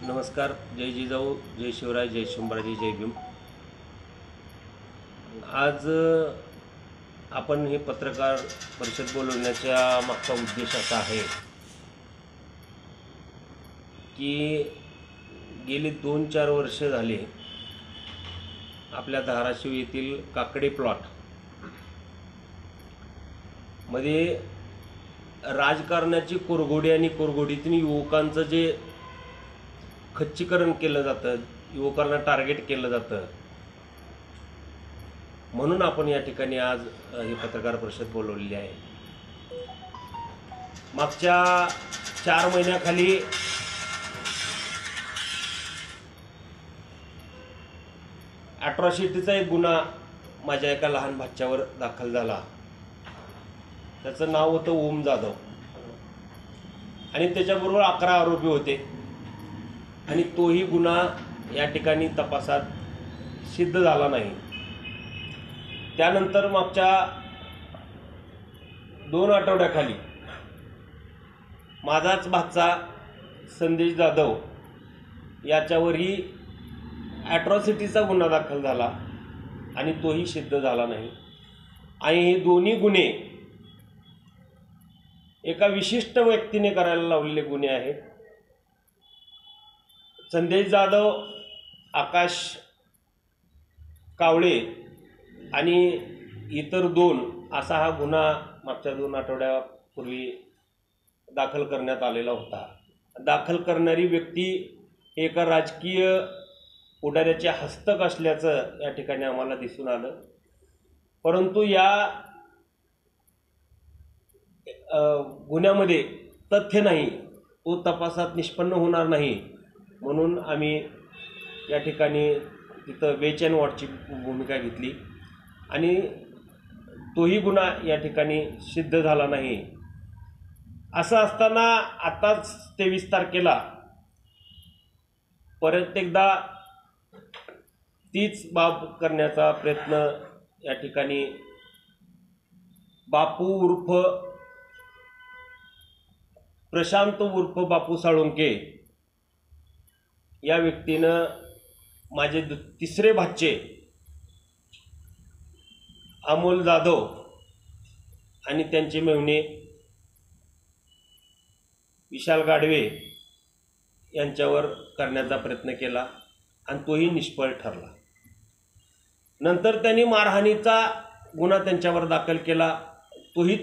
नमस्कार. जय जिजाऊ, जय शिवराय, जय शंभराजी, जय भीम. आज आपण हे पत्रकार परिषद बोलवण्याच्या मागचा उद्देश असा आहे की गेली 2-4 वर्ष झाले आपल्या धाराशिव येथील काकडे प्लॉट मध्ये राजकारणाची कुरघोडी आणि कुरघोडीतून युवकांचं जे खच्चीकरण केलं जातं, युवकांना टार्गेट केलं जातं, म्हणून आपण या ठिकाणी आज ही पत्रकार परिषद बोलवलेली आहे. मागच्या 4 महिन्याखाली अट्रॉसिटीचा एक गुन्हा माझ्या एका लहान भाच्यावर दाखल झाला. त्याचं नाव होतं ओम जाधव आणि त्याच्याबरोबर 11 आरोपी होते आणि तोही गुन्हा या ठिकाणी तपासात सिद्ध झाला नाही. त्यानंतर मागच्या 2 आठवड्याखाली माझाच भाचा संदेश जाधव याच्यावरही ॲट्रॉसिटीचा गुन्हा दाखल झाला आणि तोही सिद्ध झाला नाही. आणि हे दोन्ही गुन्हे एका विशिष्ट व्यक्तीने करायला लावलेले गुन्हे आहेत. संदेश जाधव, आकाश कावळे आणि इतर 2 असा हा गुन्हा मागच्या 2 आठवड्यापूर्वी दाखल करण्यात आलेला होता. दाखल करणारी व्यक्ती एका राजकीय पुढाऱ्याचे हस्तक असल्याचं या ठिकाणी आम्हाला दिसून आलं. परंतु या गुन्ह्यामध्ये तथ्य नाही, तो तपासात निष्पन्न होणार नाही, म्हणून आम्ही या ठिकाणी तिथं वेच अँड वॉचची भूमिका घेतली आणि तोही गुन्हा या ठिकाणी सिद्ध झाला नाही. असं असताना आताच 23 तारखेला परत एकदा तीच बाब करण्याचा प्रयत्न या ठिकाणी बापू उर्फ प्रशांत उर्फ बापू साळुंके या व्यक्तीनं माझे 3रे भाचे अमोल जाधव आणि त्यांचे मेहुणे विशाल गाडवे यांच्यावर करण्याचा प्रयत्न केला आणि तोही निष्फळ ठरला. नंतर त्यांनी मारहाणीचा गुन्हा त्यांच्यावर दाखल केला. तोही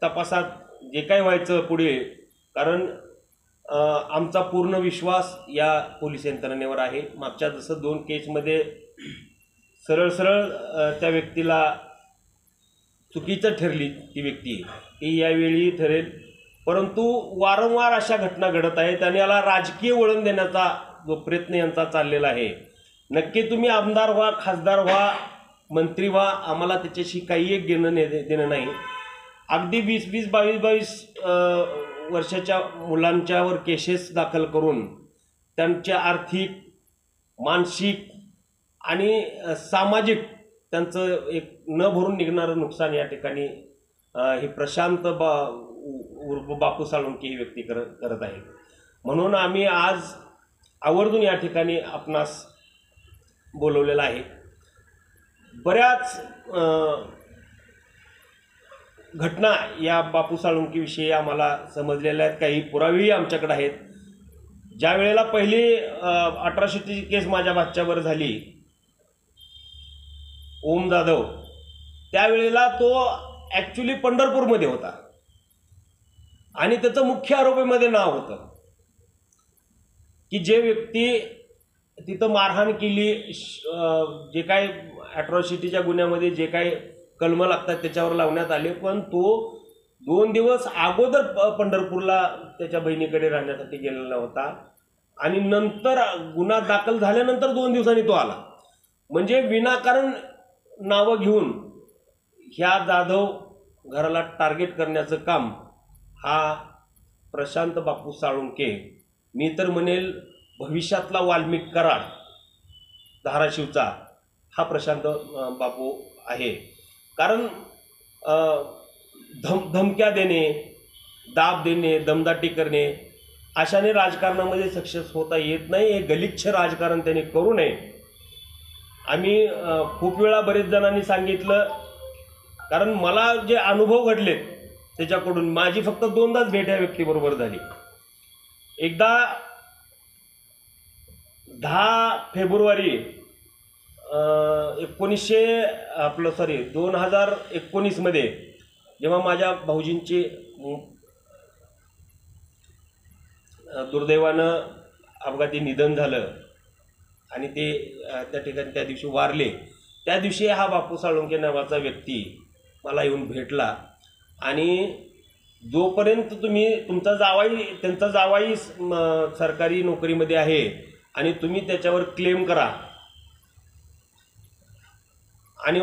तपासात जे काही व्हायचं पुढे, कारण आमचा पूर्ण विश्वास या पोलीस यंत्रणेवर आहे. मागच्या जसं 2 केसमध्ये सरळ त्या व्यक्तीला चुकीचं ठरली ती व्यक्ती, ती यावेळी ठरेल. परंतु वारंवार अशा घटना घडत आहेत आणि याला राजकीय वळण देण्याचा जो प्रयत्न यांचा चाललेला आहे. नक्की तुम्ही आमदार व्हा, खासदार व्हा, मंत्री व्हा, आम्हाला त्याच्याशी काही एक घेणं देणं नाही. अगदी 20-20, 22-22 वर्षाच्या मुलांच्यावर केसेस दाखल करून त्यांच्या आर्थिक, मानसिक आणि सामाजिक त्यांचं एक न भरून निघणारं नुकसान या ठिकाणी हे प्रशांत उर्फ बापू साळुंके ही व्यक्ती करत आहे. म्हणून आम्ही आज आवर्जून या ठिकाणी आपणास बोलवलेलं आहे. बऱ्याच घटना या बापू साळुंकेविषयी आम्हाला समजलेल्या आहेत, काही पुरावेही आमच्याकडे आहेत. ज्या वेळेला पहिली अट्रॉसिटीची केस माझ्या भाच्यावर झाली, ओम जाधव, त्यावेळेला तो ॲक्च्युली पंढरपूरमध्ये होता आणि त्याचं मुख्य आरोपीमध्ये नाव होतं की जे व्यक्ती तिथं मारहाण केली, जे काही ॲट्रॉसिटीच्या गुन्ह्यामध्ये जे काही कलमं लागतात त्याच्यावर लावण्यात आले, पण तो 2 दिवस अगोदर पंढरपूरला त्याच्या बहिणीकडे राहण्यासाठी गेलेला होता आणि नंतर गुन्हा दाखल झाल्यानंतर 2 दिवसांनी तो आला. म्हणजे विनाकारण नावं घेऊन ह्या जाधव घराला टार्गेट करण्याचं काम हा प्रशांत बापू साळुंके, मी तर म्हणेल भविष्यातला वाल्मिक कराड धाराशिवचा, हा प्रशांत बापू आहे. कारण धमक्या देणे, दाब देणे, दमदाटी करणे अशाने राजकारणामध्ये सक्सेस होता येत नाही. हे गलिच्छ राजकारण त्यांनी करू नये. आम्ही खूप वेळा बरेच जणांनी सांगितलं, कारण मला जे अनुभव घडलेत त्याच्याकडून माझी फक्त 2दाच भेट या व्यक्तीबरोबर झाली. एकदा 10 फेब्रुवारी 2019 मध्ये जेव्हा माझ्या भाऊजींची दुर्दैवानं अपघाती निधन झालं आणि ते त्या ठिकाणी त्या दिवशी वारले, त्या दिवशी हा बापू साळुंखे नावाचा व्यक्ती मला येऊन भेटला आणि जोपर्यंत तुमचा जावाई सरकारी नोकरीमध्ये आहे आणि तुम्ही त्याच्यावर क्लेम करा आणि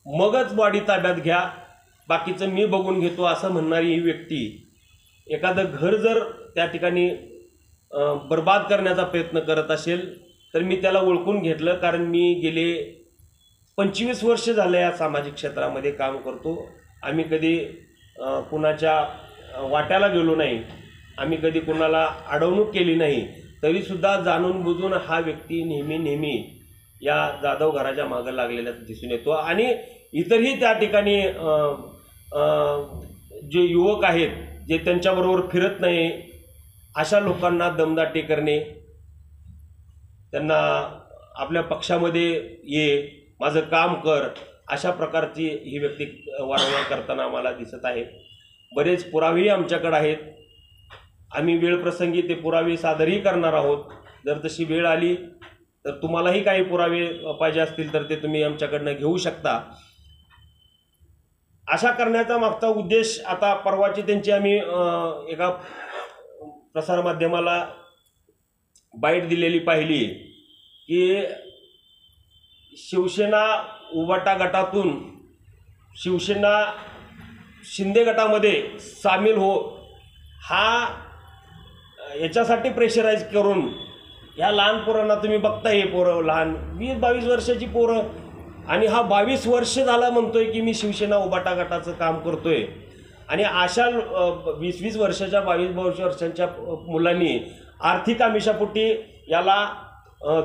मगच बॉडी ताब्यात घ्या, बाकीचं मी बघून घेतो असं म्हणणारी ही व्यक्ती एखादं घर जर त्या ठिकाणी बर्बाद करण्याचा प्रयत्न करत असेल तर मी त्याला ओळखून घेतलं. कारण मी गेले 25 वर्ष झालं या सामाजिक क्षेत्रामध्ये काम करतो. आम्ही कधी कुणाच्या वाट्याला गेलो नाही, आम्ही कधी कुणाला अडवणूक केली नाही, तरीसुद्धा जाणून बुजून हा व्यक्ती नेहमी या जाधव घराच्या मागे लागलेला दिसून येतो. आणि इतरही त्या ठिकाणी जे युवक आहेत जे त्यांच्याबरोबर फिरत नाही अशा लोकांना दमदाटी करणे, त्यांना आपल्या पक्षामध्ये ये, माझं काम कर, अशा प्रकारची ही व्यक्ती वारंवार करताना आम्हाला दिसत आहे. बरेच पुरावेही आमच्याकडे आहेत. आम्ही वेळप्रसंगी ते पुरावे सादरही करणार आहोत. जर तशी वेळ आली तर तुम्हालाही काही पुरावे पाहिजे असतील तर ते तुम्ही आमच्याकडनं घेऊ शकता. अशा करण्याचा मागचा उद्देश, आता परवाची त्यांची आम्ही एका प्रसारमाध्यमाला बाईट दिलेली पाहिली की शिवसेना उबाटा गटातून शिवसेना शिंदे गटामध्ये सामील हो, हा याच्यासाठी प्रेशराईज करून ह्या लहान पोरांना तुम्ही बघता, हे पोरं लहान 20-22 वर्षाची पोरं, आणि हा 22 वर्ष झाला म्हणतोय की मी शिवसेना उबाटा गटाचं काम करतोय. आणि अशा 20-20 वर्षाच्या 22 वर्षांच्या मुलांनी आर्थिक आमिषापोटी याला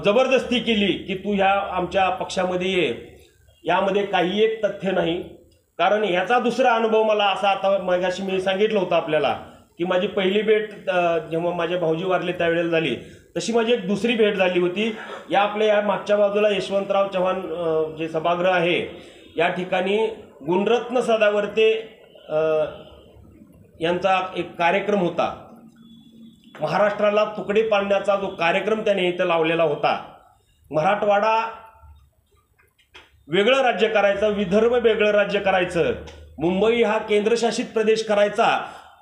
जबरदस्ती केली की तू ह्या आमच्या पक्षामध्ये ये. यामध्ये काही एक तथ्य नाही. कारण ह्याचा दुसरा अनुभव मला असा, आता मगाशी मी सांगितलं होतं आपल्याला की माझी पहिली भेट जेव्हा माझे भाऊजी वारले त्यावेळेला झाली, तशी माझी एक दुसरी भेट झाली होती. या मागच्या बाजूला यशवंतराव चव्हाण जे सभागृह आहे या ठिकाणी गुणरत्न सदावर्ते यांचा एक कार्यक्रम होता. महाराष्ट्राला तुकडे पाडण्याचा जो कार्यक्रम त्याने इथं लावलेला होता. मराठवाडा वेगळं राज्य करायचं, विदर्भ वेगळं राज्य करायचं, मुंबई हा केंद्रशासित प्रदेश करायचा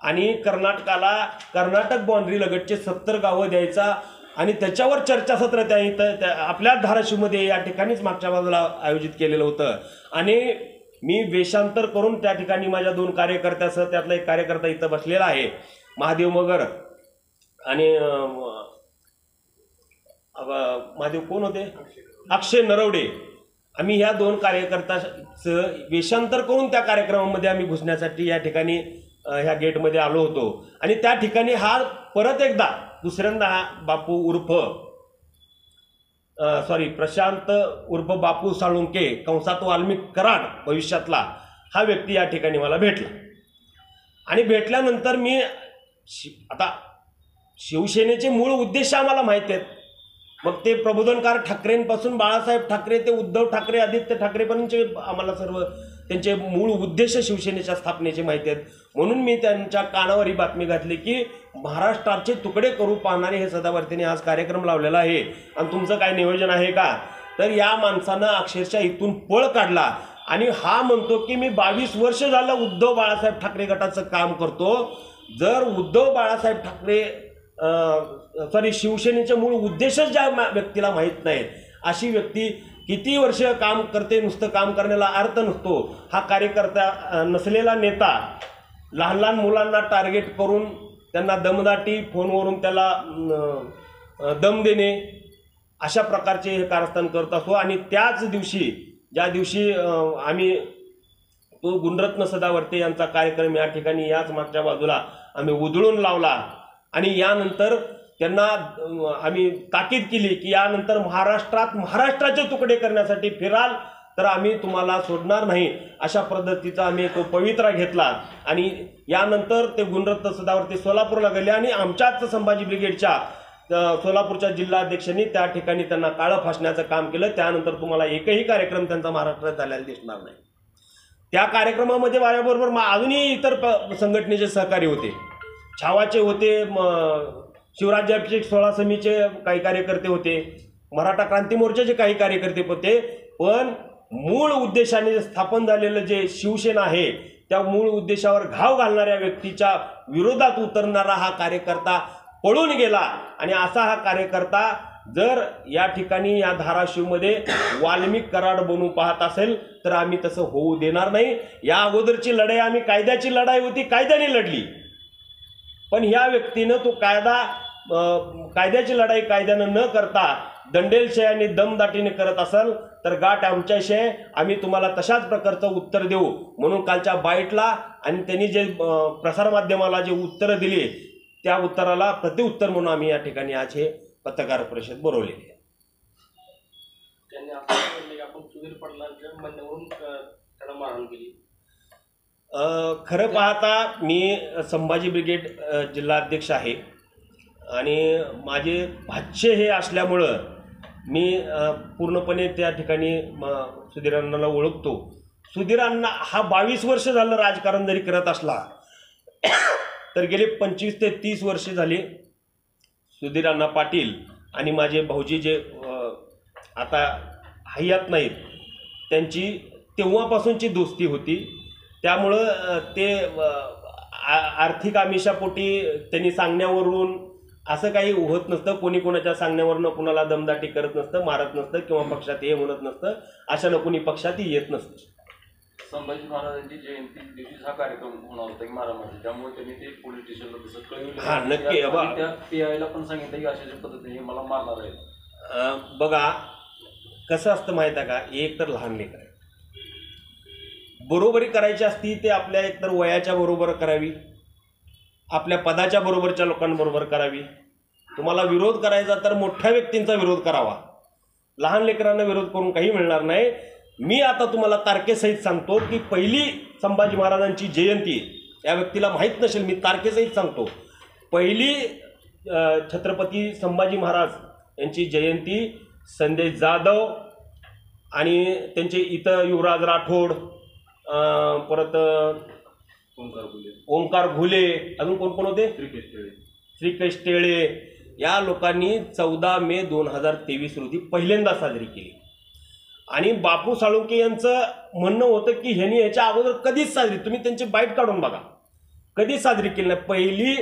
आणि कर्नाटक बाउंड्री लगतचे 70 गावं द्यायचा आणि त्याच्यावर चर्चासत्र त्या आपल्याच धाराशिवमध्ये या ठिकाणीच मागच्या बाजूला आयोजित केलेलं होतं. आणि मी वेषांतर करून त्या ठिकाणी माझ्या 2 कार्यकर्त्यासह, त्यातला एक कार्यकर्ता इथं बसलेला आहे महादेव मगर, आणि महादेव कोण होते, अक्षय नरवडे, आम्ही ह्या 2 कार्यकर्त्याचं वेषांतर करून त्या कार्यक्रमामध्ये आम्ही घुसण्यासाठी या ठिकाणी ह्या गेटमध्ये आलो होतो. आणि त्या ठिकाणी हा परत एकदा दुसऱ्यांदा हा बापू प्रशांत उर्फ बापू साळुंखे कंसात वाल्मिक कराड भविष्यातला हा व्यक्ती या ठिकाणी मला भेटला. आणि भेटल्यानंतर मी आता शिवसेनेचे मूळ उद्देश आम्हाला माहीत आहेत. मग ते प्रबोधनकार ठाकरेंपासून बाळासाहेब ठाकरे ते उद्धव ठाकरे आदित्य ठाकरेपर्यंतचे आम्हाला सर्व त्यांचे मूळ उद्देश शिवसेनेच्या स्थापनेचे माहिती आहेत. म्हणून मी त्यांच्या कानावर ही बातमी घातली की महाराष्ट्राचे तुकडे करू पाहणारे हे सदावर्तेने आज कार्यक्रम लावलेला आहे आणि तुमचं काय नियोजन आहे का. तर या माणसानं अक्षरशः इथून पळ काढला आणि हा म्हणतो की मी 22 वर्ष झालं उद्धव बाळासाहेब ठाकरे गटाचं काम करतो. जर उद्धव बाळासाहेब ठाकरे शिवसेनेचे मूळ उद्देशच ज्या व्यक्तीला माहीत नाहीत, अशी व्यक्ती किती वर्ष काम करते, नुसतं काम करण्याला अर्थ नसतो. हा कार्यकर्ता नसलेला नेता लहान लहान मुलांना टार्गेट करून त्यांना दमदाटी, फोनवरून त्याला दम देणे, अशा प्रकारचे हे कारस्थान करत असतो. आणि त्याच दिवशी ज्या दिवशी आम्ही तो गुणरत्न सदावर्ते यांचा कार्यक्रम या ठिकाणी याच मागच्या बाजूला आम्ही उधळून लावला आणि यानंतर त्यांना आम्ही ताकीद केली की यानंतर महाराष्ट्राचे तुकडे करण्यासाठी फिराल तर आम्ही तुम्हाला सोडणार नाही, अशा पद्धतीचा आम्ही तो पवित्रा घेतला. आणि यानंतर ते गुणरत्न सदावर्ती सोलापूरला गेले आणि आमच्याच संभाजी ब्रिगेडच्या सोलापूरच्या जिल्हाध्यक्षांनी त्या ठिकाणी त्यांना काळं फासण्याचं काम केलं. त्यानंतर तुम्हाला एकही कार्यक्रम त्यांचा महाराष्ट्रात झालेला दिसणार नाही. त्या कार्यक्रमामध्ये माझ्याबरोबर अजूनही इतर संघटनेचे सहकारी होते, छावाचे होते, शिवराज्याभिषेक सोहळा समितीचे काही कार्यकर्ते होते, मराठा क्रांती मोर्चाचे काही कार्यकर्ते होते. पण मूळ उद्देशाने स्थापन झालेलं जे शिवसेना आहे त्या मूळ उद्देशावर घाव घालणाऱ्या व्यक्तीच्या विरोधात उतरणारा हा कार्यकर्ता पळून गेला. आणि असा हा कार्यकर्ता जर या ठिकाणी या धाराशिवमध्ये वाल्मिक कराड बनून पाहत असेल तर आम्ही तसं होऊ देणार नाही. या अगोदरची लढाई आम्ही कायद्याची लढाई होती, कायद्याने लढली. पण ह्या व्यक्तीनं तो कायद्याची लढाई कायद्यानं न करता दंडेलशाही आणि दमदाटीने करत असेल तर गाठ आमच्याशी आहे, आम्ही तुम्हाला तशाच प्रकारचं उत्तर देऊ. म्हणून कालच्या बाईटला आणि त्यांनी जे प्रसारमाध्यमाला जे उत्तरं दिली त्या उत्तराला प्रतिउत्तर म्हणून आम्ही या ठिकाणी आज हे पत्रकार परिषद बोलवलेली आहे. त्यांनी आपण सुधीर पाटलांच्या म्हणण्यावरून त्याला मारहाण केली. खरं पाहता मी संभाजी ब्रिगेड जिल्हाध्यक्ष आहे आणि माझे भाचे हे असल्यामुळं मी पूर्णपणे त्या ठिकाणी सुधीर अण्णाला ओळखतो. सुधीर अण्णा हा 22 वर्ष झालं राजकारण जरी करत असला तर गेले 25 ते 30 वर्षे झाली सुधीर अण्णा पाटील आणि माझे भाऊजी जे आता हयात नाहीत त्यांची तेव्हापासूनची दोस्ती होती. त्यामुळं ते आर्थिक आमिषापोटी त्यांनी सांगण्यावरून असं काही होत नसतं. कोणी कोणाच्या सांगण्यावरनं कुणाला दमदाटी करत नसतं, मारत नसतं किंवा पक्षात हे म्हणत नसतं. अशानं कोणी पक्षातही येत नसतं. संभाजी महाराजांची जयंती दिवशी हा कार्यक्रम होणार होता की मारामारी, त्यामुळे त्यांनी ते पोलीस स्टेशनला तसं कळवलं. हा नक्की. त्या पीआयला पण सांगितलं की अशा पद्धतीने मला मारणार आहे. बघा कसं असतं माहीत आहे का, एक तर लहान लेकर आहे, बरोबरी करायची असती ते आपल्या एकतर वयाच्या बरोबर करावी, आपल्या पदाच्या बरोबरच्या लोकांबरोबर करावी. तुम्हाला विरोध करायचा तर मोठ्या व्यक्तींचा विरोध करावा, लहान लेकरांना विरोध करून काही मिळणार नाही. मी आता तुम्हाला तारखेसहित सांगतो की पहिली संभाजी महाराजांची जयंती, या व्यक्तीला माहीत नसेल, मी तारखेसहित सांगतो. पहिली छत्रपती संभाजी महाराज यांची जयंती संदेश जाधव आणि त्यांचे इतर युवराज राठोड, परत ओंकार घुले, अजून कोण कोण होते, श्रीकेश टेळे, या लोकांनी 14 मे 2023 रोजी पहिल्यांदा साजरी केली. आणि बापू साळुंके यांचं म्हणणं होतं की ह्यांनी ह्याच्या अगोदर कधीच साजरी, तुम्ही त्यांची बाईट काढून बघा, कधीच साजरी केली नाही. पहिली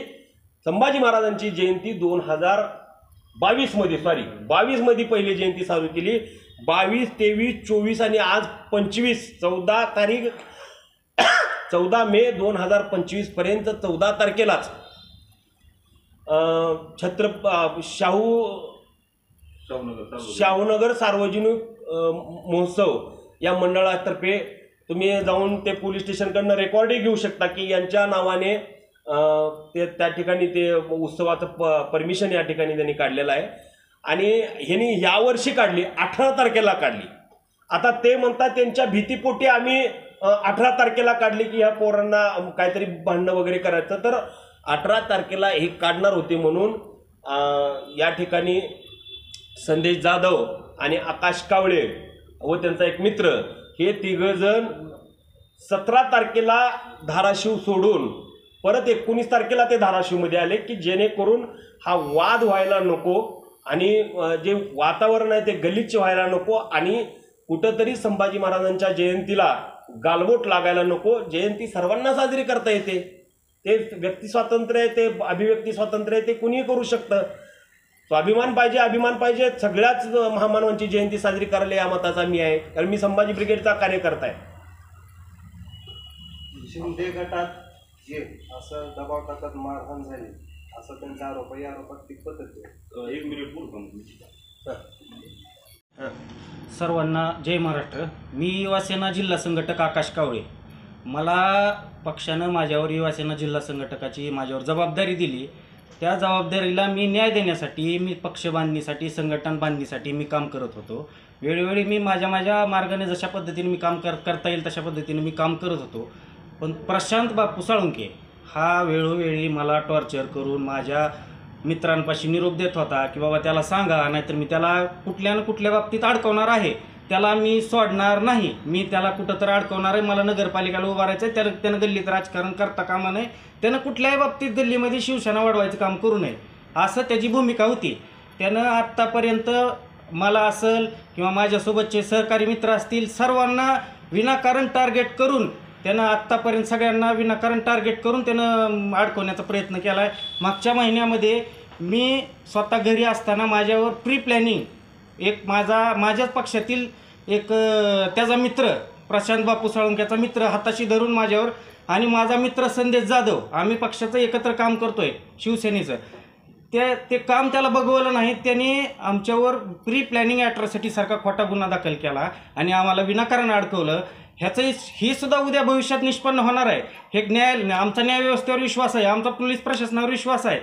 संभाजी महाराजांची जयंती 2022 मध्ये पहिली जयंती साजरी केली. 22, 23, 24 आणि आज 25, 14 तारीख 14 मे 2025 पर्यंत 14 तारखेलाच शाहूनगर सार्वजनिक महोत्सव या मंडळातर्फे तुम्ही जाऊन ते पोलीस स्टेशनकडनं रेकॉर्डही घेऊ शकता की यांच्या नावाने ते त्या ठिकाणी ते उत्सवाचं परमिशन या ठिकाणी त्यांनी काढलेलं आहे. आणि ह्यांनी यावर्षी काढली, 18 तारखेला काढली. आता ते म्हणतात त्यांच्या भीतीपोटी आम्ही 18 तारखेला काढली की ह्या पोरांना काहीतरी भांडणं वगैरे करायचं, तर 18 तारखेला हे काढणार होते. म्हणून या ठिकाणी संदेश जाधव आणि आकाश कावळे व त्यांचा एक मित्र हे तिघजण 17 तारखेला धाराशिव सोडून परत 19 तारखेला ते धाराशिवमध्ये आले की जेणेकरून हा वाद व्हायला नको आणि जे वातावरण आहे ते गलिच्छ व्हायला नको आणि कुठंतरी संभाजी महाराजांच्या जयंतीला गालबोट लागायला नको. जयंती सर्वांना साजरी करता येते, ते व्यक्ती स्वातंत्र्य आहे, ते अभिव्यक्ती स्वातंत्र्य आहे, ते कुणीही करू शकतं. स्वाभिमान पाहिजे, अभिमान पाहिजे. सगळ्याच महामानवांची जयंती साजरी करायला या मताचा मी आहे, कारण मी संभाजी ब्रिगेडचा कार्यकर्ता आहे. शिंदे गटात जे असं दबाव टाकत मारहाण झाली असं त्यांचा आरोप आहे. या आरोपात कितपत आहे? 1 मिनिट बोलतो. सर्वांना जय महाराष्ट्र. मी युवासेना जिल्हा संघटक आकाश कावळे. मला पक्षानं माझ्यावर युवासेना जिल्हा संघटकाची माझ्यावर जबाबदारी दिली त्या जबाबदारीला मी न्याय देण्यासाठी, मी पक्ष बांधणीसाठी, संघटन बांधणीसाठी मी काम करत होतो. वेळोवेळी मी माझ्या मार्गाने जशा पद्धतीने मी काम करता येईल तशा पद्धतीने मी काम करत होतो. पण प्रशांत बापू साळुंखे हा वेळोवेळी मला टॉर्चर करून माझ्या मित्रांपाशी निरोप देत होता की बाबा त्याला सांगा, नाहीतर मी त्याला कुठल्या ना कुठल्या बाबतीत अडकवणार आहे, त्याला मी सोडणार नाही, मी त्याला कुठं तर अडकवणार आहे, मला नगरपालिकेला उभारायचं आहे, त्यानं गल्लीत राजकारण करता कामा नये, त्यानं कुठल्याही बाबतीत गल्लीमध्ये शिवसेना वाढवायचं काम करू नये, असं त्याची भूमिका होती. त्यानं आत्तापर्यंत मला असेल किंवा माझ्यासोबतचे सहकारी मित्र असतील सर्वांना विनाकारण टार्गेट करून त्यानं आत्तापर्यंत सगळ्यांना विनाकारण टार्गेट करून त्यानं अडकवण्याचा प्रयत्न केला आहे. मागच्या महिन्यामध्ये मी स्वतः घरी असताना माझ्यावर प्री प्लॅनिंग एक माझ्याच पक्षातील एक त्याचा मित्र प्रशांत बापू साळुंखेचा मित्र हाताशी धरून माझ्यावर, आणि माझा मित्र संदेश जाधव, आम्ही पक्षाचं एकत्र काम करतोय शिवसेनेचं, ते काम त्याला बघवलं नाही. त्यांनी आमच्यावर प्री प्लॅनिंग ॲट्रॉसिटीसारखा खोटा गुन्हा दाखल केला आणि आम्हाला विनाकारण अडकवलं. ह्याचं ही सुद्धा उद्या भविष्यात निष्पन्न होणार आहे. हे आमचा न्यायव्यवस्थेवर विश्वास आहे, आमचा पोलीस प्रशासनावर विश्वास आहे,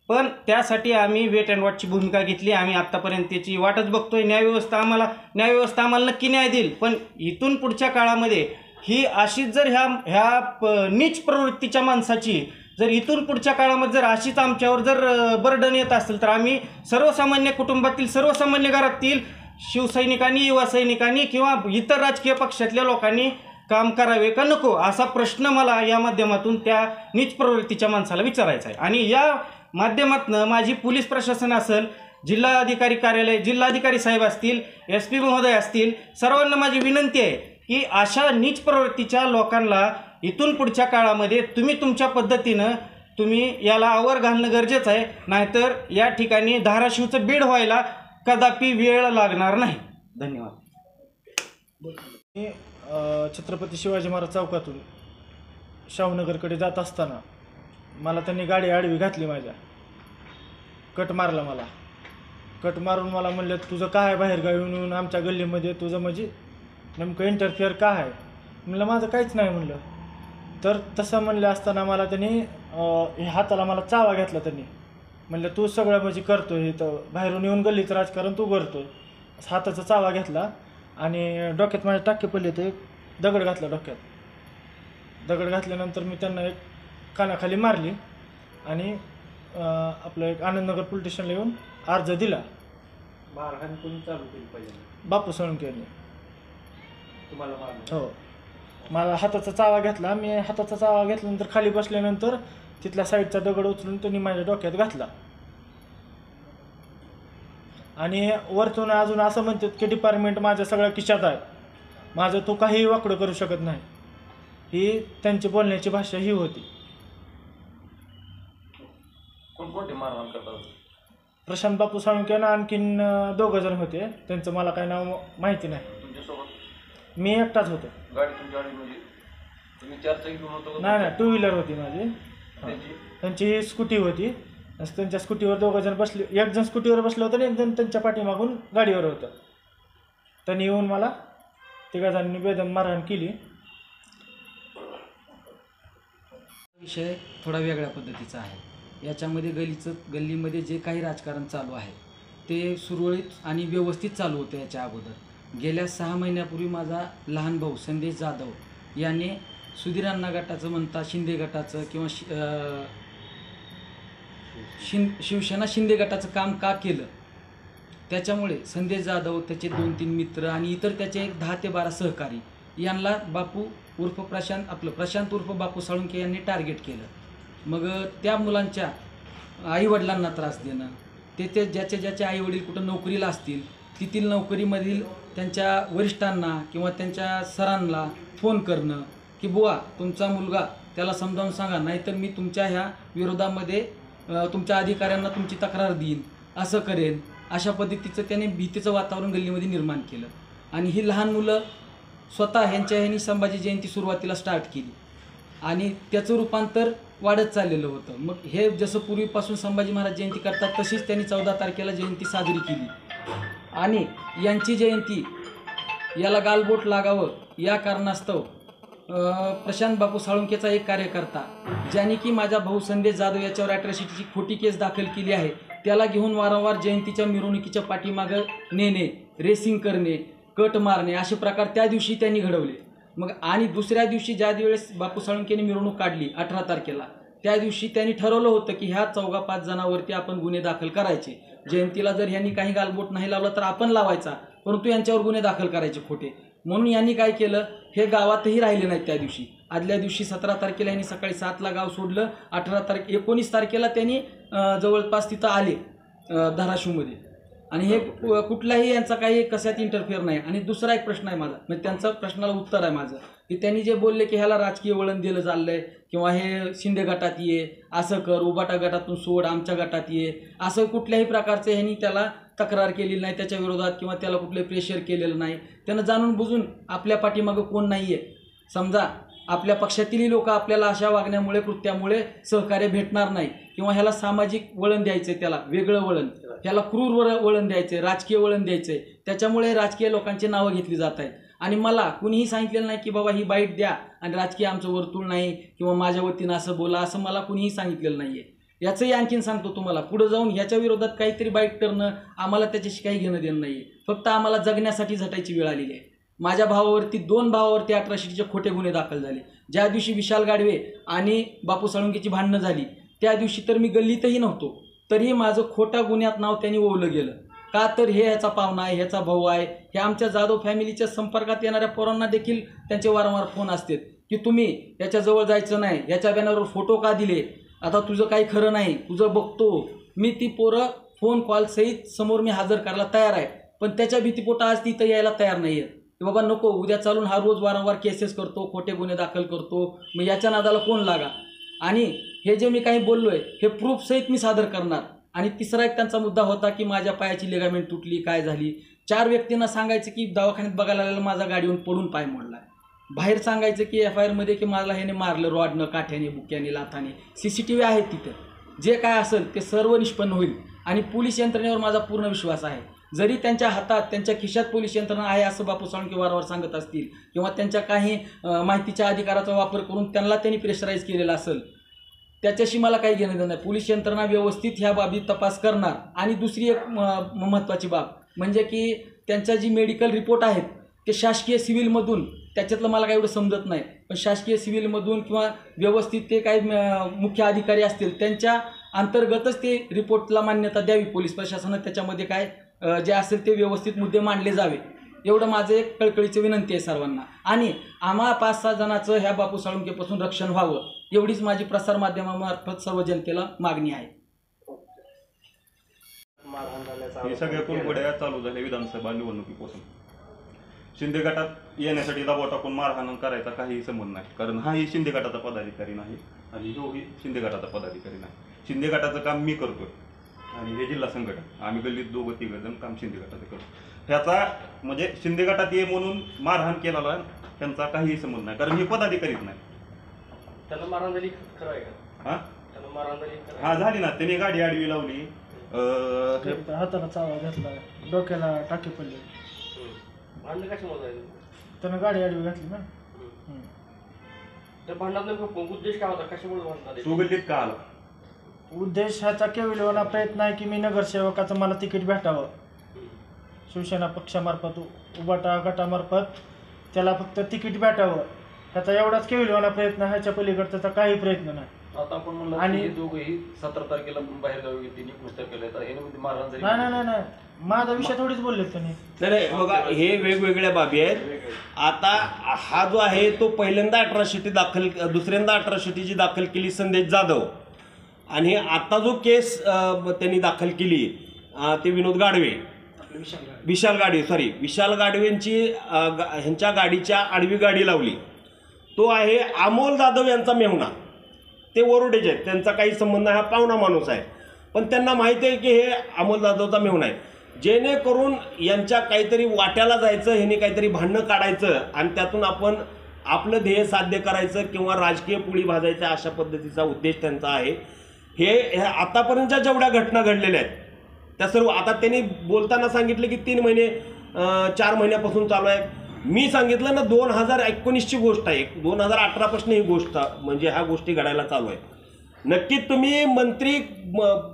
पण त्यासाठी आम्ही वेट अँड वॉचची भूमिका घेतली. आम्ही आत्तापर्यंत त्याची वाटच बघतोय. न्यायव्यवस्था आम्हाला नक्की न्याय देईल, पण इथून पुढच्या काळामध्ये ही अशीच जर ह्या नीच प्रवृत्तीच्या माणसाची जर इथून पुढच्या काळामध्ये जर अशीच आमच्यावर जर बर्डन येत असेल तर आम्ही सर्वसामान्य कुटुंबातील सर्वसामान्य घरातील शिवसैनिकांनी, युवा सैनिकांनी किंवा इतर राजकीय पक्षातल्या लोकांनी काम करावे का नको असा प्रश्न मला या माध्यमातून त्या नीच प्रवृत्तीच्या माणसाला विचारायचा आहे. आणि या माध्यमातून माझी पोलीस प्रशासन असेल, जिल्हाधिकारी कार्यालय, जिल्हाधिकारी साहेब असतील, SP महोदय असतील, सर्वांना माझी विनंती आहे की अशा नीच प्रवृत्तीच्या लोकांना इथून पुढच्या काळामध्ये तुम्ही तुमच्या पद्धतीनं तुम्ही याला आवर घालणं गरजेचं आहे, नाहीतर या ठिकाणी धाराशिवचं बीड व्हायला कदापि वेळ लागणार नाही. धन्यवाद. मी छत्रपती शिवाजी महाराज चौकातून शाहूनगरकडे जात असताना मला त्यांनी गाडी आडवी घातली, माझ्या कट मारला. मला कट मारून मला म्हणलं तुझं काय आहे बाहेरगावी येऊन आमच्या गल्लीमध्ये, तुझं म्हणजे नेमकं इंटरफिअर का आहे? म्हणलं माझं काहीच नाही म्हणलं. तर तसं म्हणलं असताना मला त्यांनी हाताला मला चावा घेतला. त्यांनी म्हणलं तू सगळं म्हणजे करतो हे, तर बाहेरून येऊन गल्लीचं राजकारण तू करतो. हाताचा चावा घेतला आणि डोक्यात माझ्या टाके पडले, ते दगड घातला डोक्यात. दगड घातल्यानंतर मी त्यांना एक कानाखाली मारली आणि आपलं एक आनंदनगर पोलीस स्टेशनला येऊन अर्ज दिला. मारहाण कोणी चालू केली पाहिजे? बापू साळुंखे यांनी. तुम्हाला मारलं? हो, मला हाताचा चावा घेतला. मी हाताचा चावा घेतल्यानंतर खाली बसल्यानंतर तिथल्या साईडचा दगड उचलून त्यांनी माझ्या डोक्यात घातला. आणि वरतून अजून असं म्हणतात की डिपार्टमेंट माझ्या सगळ्या खिशात आहे, माझं तो काहीही वाकडं करू शकत नाही. ही त्यांची बोलण्याची भाषा ही होती. कोणकोणते मारहाण करतात? प्रशांत बापू साळुंखेनं आणखीन 2 जण होते, त्यांचं मला काही नाव माहिती नाही. तुमच्यासोबत मी एकटाच होतो. गाडी तुमची गाडी म्हणजे तुम्ही 4 चाकी घेऊन होतो? नाही, 2 व्हीलर होती माझी. त्यांची त्यांची स्कूटी होती. त्यांच्या स्कूटीवर 2 जण बसले. एक जण स्कूटीवर बसलं होतं आणि एक जण त्यांच्या पाठीमागून गाडीवर होतं. त्यांनी येऊन मला 3 जणांनी बेदम मारहाण केली. विषय थोडा वेगळ्या पद्धतीचा आहे. याच्यामध्ये गल्लीमध्ये जे काही राजकारण चालू आहे ते सुरळीत आणि व्यवस्थित चालू होतं. याच्या अगोदर गेल्या 6 महिन्यापूर्वी माझा लहान भाऊ संदेश जाधव याने सुधीर अण्णा गटाचं म्हणता शिंदे गटाचं किंवा शिवसेना शिंदे गटाचं काम का केलं, त्याच्यामुळे संदेश जाधव, त्याचे 2-3 मित्र आणि इतर त्याचे 10 ते 12 सहकारी यांना बापू उर्फ प्रशांत उर्फ बापू साळुंखे यांनी टार्गेट केलं. मग त्या मुलांच्या आईवडिलांना त्रास देणं, ते ज्याचे आईवडील कुठं नोकरीला असतील तेथील नोकरीमधील त्यांच्या वरिष्ठांना किंवा त्यांच्या सरांना फोन करणं की बुवा तुमचा मुलगा त्याला समजावून सांगा, नाहीतर मी तुमच्या ह्या विरोधामध्ये तुमच्या अधिकाऱ्यांना तुमची तक्रार देईन, असं करेन. अशा पद्धतीचं त्याने भीतीचं वातावरण गल्लीमध्ये निर्माण केलं. आणि ही लहान मुलं स्वतः ह्यांनी संभाजी जयंती सुरुवातीला स्टार्ट केली आणि त्याचं रूपांतर वाढत चाललेलं होतं. मग हे जसं पूर्वीपासून संभाजी महाराज जयंती करतात तशीच त्यांनी 14 तारखेला जयंती साजरी केली. आणि यांची जयंती याला गालबोट लागावं या कारणास्तव प्रशांत बापू साळुंकेचा एक कार्यकर्ता ज्याने की माझा भाऊ संदेश जाधव याच्यावर ॲट्रॉसिटीची खोटी केस दाखल केली आहे, त्याला घेऊन वारंवार जयंतीच्या मिरवणुकीच्या पाठीमागं नेणे, रेसिंग करणे, कट मारणे असे प्रकार त्या दिवशी त्यांनी घडवले. मग आणि दुसऱ्या दिवशी ज्या वेळेस बापू साळुंकेने मिरवणूक काढली 18 तारखेला, त्या दिवशी त्यांनी ठरवलं होतं की ह्या 4-5 जणांवरती आपण गुन्हे दाखल करायचे. जयंतीला जर ह्यांनी काही गालबोट नाही लावला तर आपण लावायचा, परंतु यांच्यावर गुन्हे दाखल करायचे खोटे. म्हणून यांनी काय केलं, हे गावातही राहिले नाहीत त्या दिवशी. आदल्या दिवशी 17 तारखेला यांनी सकाळी 7ला गाव सोडलं. 19 तारखेला त्यांनी जवळपास तिथं आले धाराशिवमध्ये. आणि हे कुठलाही यांचा काही कशात इंटरफेअर नाही. आणि दुसरा एक प्रश्न आहे माझा, म्हणजे त्यांचा प्रश्नाला उत्तर आहे माझं, की त्यांनी जे बोलले की ह्याला राजकीय वळण दिलं चाललंय किंवा हे शिंदे गटात ये, असं कर, उबाटा गटातून सोड, आमच्या गटात ये, असं कुठल्याही प्रकारचं ह्यांनी त्याला तक्रार केलेली नाही त्याच्या विरोधात किंवा त्याला कुठले प्रेशर केलेलं नाही. त्यानं जाणून बुजून आपल्या पाठीमागं कोण नाही आहे, समजा आपल्या पक्षातीलही लोक आपल्याला अशा वागण्यामुळे, कृत्यामुळे सहकार्य भेटणार नाही किंवा ह्याला सामाजिक वळण द्यायचं आहे, त्याला वेगळं वळण, ह्याला क्रूर वळण द्यायचं आहे, राजकीय वळण द्यायचं आहे. त्याच्यामुळे राजकीय लोकांची नावं घेतली जात आहेत. आणि मला कुणीही सांगितलेलं नाही की बाबा ही बाईट द्या आणि राजकीय आमचं वर्तुळ नाही किंवा माझ्या वतीनं असं बोला, असं मला कुणीही सांगितलेलं नाही आहे. याचंही आणखीन सांगतो तुम्हाला, पुढं जाऊन ह्याच्या विरोधात काहीतरी बाईट करणं आम्हाला त्याच्याशी काही घेणं देणं नाही आहे. फक्त आम्हाला जगण्यासाठी झटायची वेळ आलेली आहे. माझ्या भावावरती 2 भावावरती अट्रॉसिटीचे खोटे गुन्हे दाखल झाले. ज्या दिवशी विशाल गाडवे आणि बापू साळुंकेची भांडणं झाली त्या दिवशी तर मी गल्लीतही नव्हतो, तरीही माझं खोट्या गुन्ह्यात नाव त्यांनी ओवलं गेलं. का तर हे ह्याचा पाहुणा आहे, ह्याचा भाऊ आहे. हे आमच्या जाधव फॅमिलीच्या संपर्कात येणाऱ्या पोरांना देखील त्यांचे वारंवार फोन असतात की तुम्ही याच्याजवळ जायचं नाही, याच्या बॅनरवर फोटो का दिले, आता तुझं काही खरं नाही, तुझं बघतो मी. ती पोरं फोन कॉल सहित समोर मी हजर करायला तयार आहे, पण त्याच्या भीतीपोटा आज तिथं यायला तयार नाही आहेत की बाबा नको, उद्या चालून हा रोज वारंवार केसेस करतो, खोटे गुन्हे दाखल करतो, मग याच्या नादाला कोण लागा. आणि हे जे मी काही बोललो आहे हे प्रूफ सहित मी सादर करणार. आणि तिसरा एक त्यांचा मुद्दा होता की माझ्या पायाची लिगामेंट तुटली, काय झाली. 4 व्यक्तींना सांगायचं की दवाखान्यात बघायला आलेला माझा गाडीहून पडून पाय मोडला आहे. बाहेर सांगायचं की FIRमध्ये की मला ह्याने मारलं रॉडनं, काठ्याने, बुक्याने, लाथाने. CCTV आहेत तिथं. जे काय असेल ते सर्व निष्पन्न होईल. आणि पोलीस यंत्रणेवर माझा पूर्ण विश्वास आहे. जरी त्यांच्या हातात, त्यांच्या खिशात पोलीस यंत्रणा आहे असं बापू साळुंके वारंवार सांगत असतील किंवा त्यांच्या काही माहितीच्या अधिकाराचा वापर करून त्यांनी प्रेशराईज केलेला असेल, त्याच्याशी मला काही घेणं देणं नाही. पोलीस यंत्रणा व्यवस्थित ह्या बाबी तपास करणार. आणि दुसरी एक महत्त्वाची बाब म्हणजे की त्यांच्या जी मेडिकल रिपोर्ट आहेत ते शासकीय सिव्हिलमधून, त्याच्यातलं मला काही एवढं समजत नाही, पण शासकीय सिव्हिलमधून किंवा व्यवस्थित ते काही मुख्य अधिकारी असतील त्यांच्या अंतर्गतच ते रिपोर्टला मान्यता द्यावी. पोलीस प्रशासनानं त्याच्यामध्ये काय जे असेल ते व्यवस्थित मुद्दे मांडले जावे, एवढं माझं एक कळकळीची विनंती आहे सर्वांना. आणि आम्हा 5-6 जणांचं ह्या बापू साळुंकेपासून रक्षण व्हावं एवढीच माझी प्रसारमाध्यमामार्फत सर्व जनतेला मागणी आहे. हे सगळ्या कुरघोड्या चालू झाल्या विधानसभा निवडणुकीपासून. शिंदे गटात येण्यासाठी दबाव टाकून मारहाण करायचा काहीही संबंध नाही, कारण हाही शिंदे गटाचा पदाधिकारी नाही आणि ह्योही शिंदे गटाचा पदाधिकारी नाही. शिंदे गटाचं काम मी करतोय आणि हे जिल्हा संघटन, आम्ही गल्लीत 2-3 जण काम शिंदे गटाचं करतो. ह्याचा म्हणजे शिंदे गटात ये म्हणून मारहाण केलेला त्यांचा काहीही संबंध नाही, कारण हे पदाधिकारीच नाही. त्याला मारहाण झाली खरं आहे का? हां त्याला मारहाण झाली हां झाली ना. त्यांनी गाडी आडवी लावली, हाताला चावा घेतला, डोक्याला टाके पडले. भांडण कशामुळे झालं? त्यानं गाडी आडवी घातली ना. त्या भांडणात नेमकं उद्देश काय होता, कशामुळे भांडण झाले? तू गल्लीत का आला? उद्देश ह्याचा केवळ प्रयत्न आहे की मी नगरसेवकाचं मला तिकीट भेटावं. शिवसेना पक्षामार्फत, उबाटा गटामार्फत त्याला फक्त तिकीट भेटावं, ह्याचा एवढाच केवळ प्रयत्न, ह्याच्या पलीकडे त्याचा काही प्रयत्न नाही. आता आपण म्हणलं आणि हे दोघंही 17 तारखेला बाहेर गावी गेली, 19 तारखेला येतात, हे म्हणजे मारहाण झाली. नाही, माझा विषय थोडीच बोलले त्यांनी. नाही बघा, हे वेगवेगळ्या बाबी आहेत. आता हा जो आहे तो पहिल्यांदा अट्रॉसिटी दाखल, दुसऱ्यांदा अट्रॉसिटीची दाखल केली संदेश जाधव. आणि आता जो केस त्यांनी दाखल केली ते विनोद गाडवे, विशाल गाडवेंची ह्यांच्या गाडीच्या आडवी गाडी लावली. तो आहे अमोल जाधव यांचा मेहुणा. ते वरोडेचे आहेत, त्यांचा काही संबंध नाही, हा पाहुणा माणूस आहे. पण त्यांना माहिती आहे की हे अमोल जाधवचा मेहुणा आहे. जेणेकरून यांच्या काहीतरी वाट्याला जायचं, ह्यांनी काहीतरी भांडणं काढायचं आणि त्यातून आपण आपलं ध्येय साध्य करायचं किंवा राजकीय पोळी भाजायचा, अशा पद्धतीचा उद्देश त्यांचा आहे. हे आतापर्यंतच्या जेवढ्या घटना घडलेल्या आहेत त्या सर्व, आता त्यांनी बोलताना सांगितलं की 3 महिने 4 महिन्यापासून चालू आहे. मी सांगितलं ना 2019ची गोष्ट आहे, 2018पासून ही गोष्ट म्हणजे ह्या गोष्टी घडायला चालू आहे. नक्कीच तुम्ही मंत्री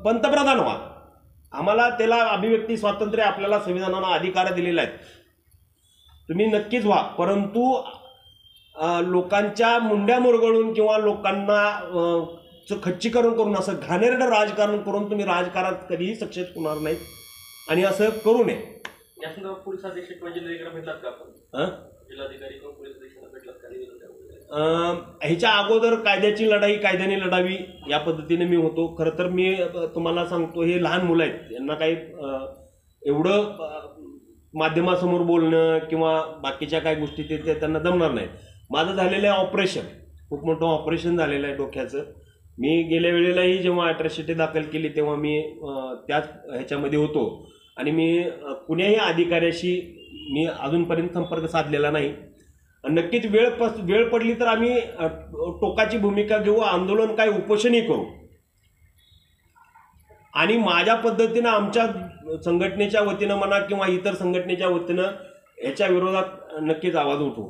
पंतप्रधान व्हा, आम्हाला त्याला अभिव्यक्ती स्वातंत्र्य आपल्याला संविधानानं अधिकार दिलेला आहे, तुम्ही नक्कीच व्हा. परंतु लोकांच्या मुंड्या मुरगळून किंवा लोकांना खच्चीकरण करून असं घाणेरडं राजकारण करून तुम्ही राजकारणात कधीही सक्सेस होणार नाहीत आणि असं करू नये. या संदर्भात पोलीस अधीक्षक किंवा जिल्हाधिकारी भेटलात का आपण? जिल्हाधिकारी किंवा पोलीस अधीक्षकांना भेटलात का? ह्याच्या अगोदर कायद्याची लढाई कायद्याने लढावी या पद्धतीने मी होतो. खरं तर मी तुम्हाला सांगतो, हे लहान मुलं आहेत, यांना काही एवढं माध्यमासमोर बोलणं किंवा बाकीच्या काही गोष्टी ते त्यांना जमणार नाही. माझं झालेलं आहे ऑपरेशन, खूप मोठं ऑपरेशन झालेलं आहे डोक्याचं. मी गेल्या वेळेलाही जेव्हा अॅट्रॉसिटी दाखल केली तेव्हा मी त्याच ह्याच्यामध्ये होतो आणि मी कुण्याही अधिकाऱ्याशी मी अजूनपर्यंत संपर्क साधलेला नाही. नक्कीच वेळ पडली तर आम्ही टोकाची भूमिका घेऊ, आंदोलन काय उपोषणही करू आणि माझ्या पद्धतीनं आमच्या संघटनेच्या वतीनं म्हणा किंवा इतर संघटनेच्या वतीनं याच्या विरोधात नक्कीच आवाज उठवू.